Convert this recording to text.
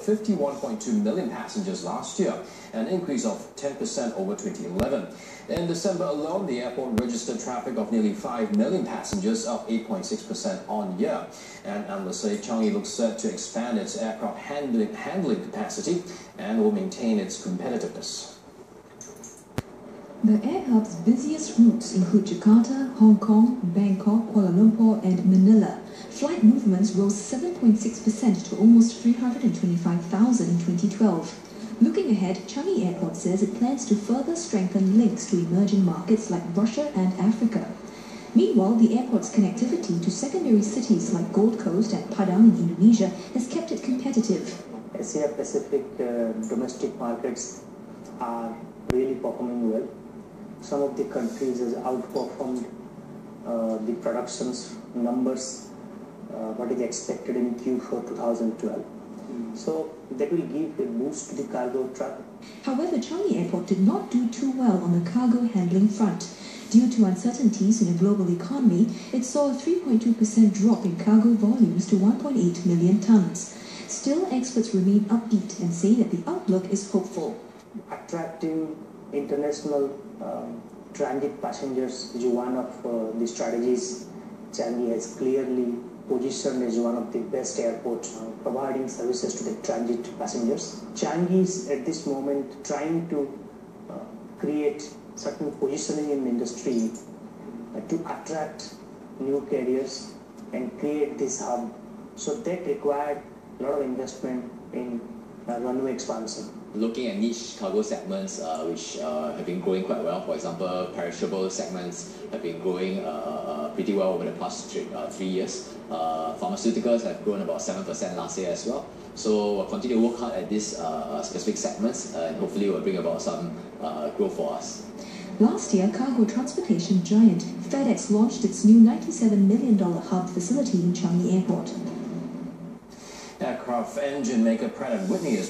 51.2 million passengers last year, an increase of 10% over 2011. In December alone, the airport registered traffic of nearly 5 million passengers, up 8.6% on year. And analysts say Changi looks set to expand its aircraft handling capacity and will maintain its competitiveness. The air hub's busiest routes include Jakarta, Hong Kong, Bangkok, Kuala Lumpur and Manila. Flight movements rose 7.6% to almost 325,000 in 2012. Looking ahead, Changi Airport says it plans to further strengthen links to emerging markets like Russia and Africa. Meanwhile, the airport's connectivity to secondary cities like Gold Coast and Padang in Indonesia has kept it competitive. Asia Pacific domestic markets are really performing well. Some of the countries has outperformed the productions numbers what is expected in Q4 2012. So that will give a boost to the cargo traffic. However, Changi Airport did not do too well on the cargo handling front. Due to uncertainties in the global economy, it saw a 3.2% drop in cargo volumes to 1.8 million tons. Still, experts remain upbeat and say that the outlook is hopeful. Attracting international transit passengers is one of the strategies Changi has clearly positioned as one of the best airports providing services to the transit passengers. Changi is at this moment trying to create certain positioning in the industry to attract new carriers and create this hub. So that required a lot of investment in runway expansion. Looking at niche cargo segments which have been growing quite well. For example, perishable segments have been growing pretty well over the past 3 years. Pharmaceuticals have grown about 7% last year as well. So we'll continue to work hard at these specific segments and hopefully will bring about some growth for us. Last year, cargo transportation giant FedEx launched its new $97 million hub facility in Changi Airport. Aircraft engine maker Pratt & Whitney is